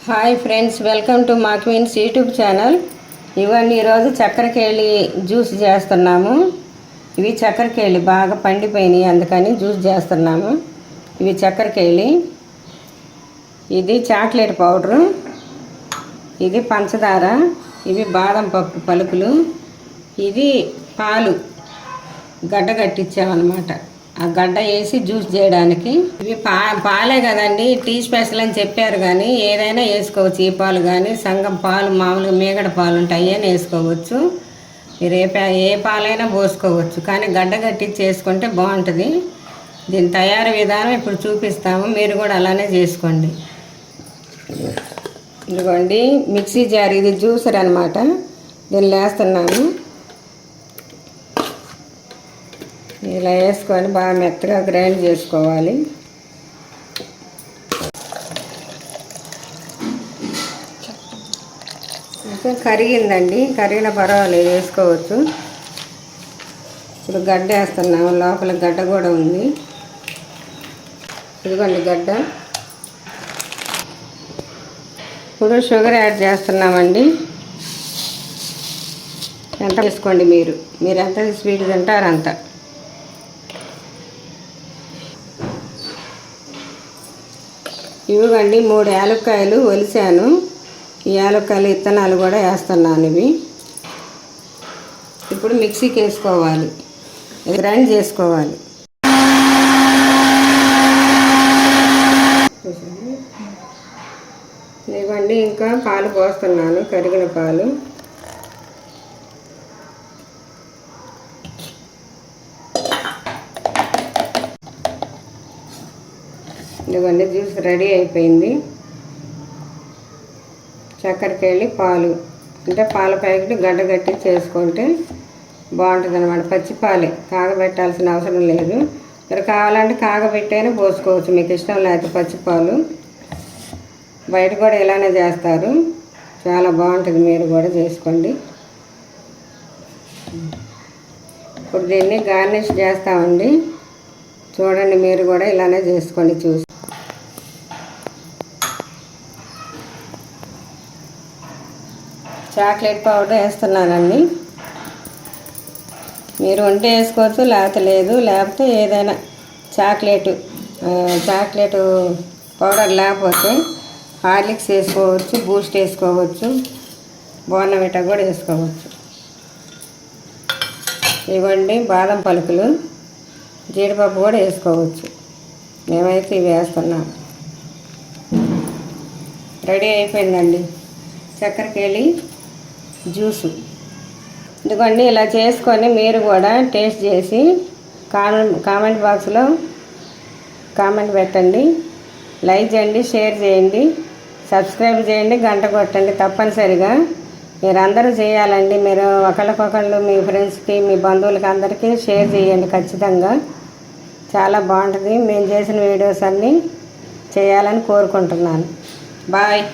Hi friends, welcome to మా queens YouTube channel. ఇవన్నీ ఈరోజు చక్కెరకేళి జ్యూస్ చేస్తున్నాము. ఇవి చక్కెరకేళి బాగా పండిపోయినాయి, అందుకని జ్యూస్ చేస్తున్నాము. ఇవి చక్కెరకేళి, ఇది చాక్లెట్ పౌడరు, ఇది పంచదార, ఇవి బాదం పప్పు పలుకులు, ఇది పాలు గడ్డ కట్టించామన్నమాట. ఆ గడ్డ వేసి జ్యూస్ చేయడానికి. ఇవి పాలే కదండి, టీ స్పెషల్ అని చెప్పారు, కానీ ఏదైనా వేసుకోవచ్చు. ఈ పాలు కానీ సంగం పాలు, మామూలుగా మీగడ పాలు ఉంటాయి అని వేసుకోవచ్చు. మీరు ఏ పాలైనా పోసుకోవచ్చు, కానీ గడ్డ కట్టించి చేసుకుంటే బాగుంటుంది. దీని తయారీ విధానం ఇప్పుడు చూపిస్తాము, మీరు కూడా అలానే చేసుకోండి. ఇదిగోండి మిక్సీ జార్, ఇది జ్యూసర్ అనమాట. దీన్ని వేస్తున్నాను. ఇలా వేసుకొని బాగా మెత్తగా గ్రైండ్ చేసుకోవాలి. ఇంకా కరిగిందండి, కరిగిన పర్వాలేదు, వేసుకోవచ్చు. ఇప్పుడు గడ్డ వేస్తున్నాము, లోపల గడ్డ కూడా ఉంది. ఇదిగోండి గడ్డ. ఇప్పుడు షుగర్ యాడ్ చేస్తున్నామండి. ఎంత వేసుకోండి, మీరు ఎంత స్వీట్ తింటారు అంత. ఇవిగండి 3 యాలక్కాయలు ఒలిచాను. ఈ యాలక్కాయలు ఇత్తనాలు కూడా వేస్తున్నాను. ఇవి ఇప్పుడు మిక్సీకి వేసుకోవాలి, గ్రైండ్ చేసుకోవాలి. ఇవ్వండి, ఇంకా పాలు పోస్తున్నాను, కరిగిన పాలు. ఇదిగోండి జ్యూస్ రెడీ అయిపోయింది. చక్కెరకేళి పాలు అంటే పాల ప్యాకెట్ గడ్డ కట్టి చేసుకుంటే బాగుంటుంది అనమాట. పచ్చిపాలే, కాగబెట్టాల్సిన అవసరం లేదు. మీరు కావాలంటే కాగబెట్టైనా పోసుకోవచ్చు, మీకు ఇష్టం లేకపోతే పచ్చిపాలు. బయట కూడా ఇలానే చేస్తారు, చాలా బాగుంటుంది, మీరు కూడా చేసుకోండి. ఇప్పుడు దీన్ని గార్నిష్ చేస్తామండి. చూడండి, మీరు కూడా ఇలానే చేసుకోండి. చూసి చాక్లెట్ పౌడర్ వేస్తున్నానండి. మీరు ఉంటే వేసుకోవచ్చు, లేకపోతే లేదు. లేకపోతే ఏదైనా చాక్లెట్ పౌడర్ లేకపోతే హార్లిక్స్ వేసుకోవచ్చు, బూస్ట్ వేసుకోవచ్చు, బోర్న్విటా కూడా వేసుకోవచ్చు. ఇవ్వండి బాదం పలుకులు, జీడిపప్పు కూడా వేసుకోవచ్చు. మేమైతే ఇవి వేస్తున్నాం. రెడీ అయిపోయిందండి చక్కెరకేళి జ్యూసు. ఇదిగోండి, ఇలా చేసుకొని మీరు కూడా టేస్ట్ చేసి కామెంట్ బాక్స్లో కామెంట్ పెట్టండి. లైక్ చేయండి, షేర్ చేయండి, సబ్స్క్రైబ్ చేయండి, గంట కొట్టండి తప్పనిసరిగా. మీరు అందరూ చేయాలండి. మీరు ఒకళ్ళకొకళ్ళు మీ ఫ్రెండ్స్కి, మీ బంధువులకి అందరికీ షేర్ చేయండి ఖచ్చితంగా. చాలా బాగుంటుంది. మేము చేసిన వీడియోస్ అన్నీ చేయాలని కోరుకుంటున్నాను. బాయ్.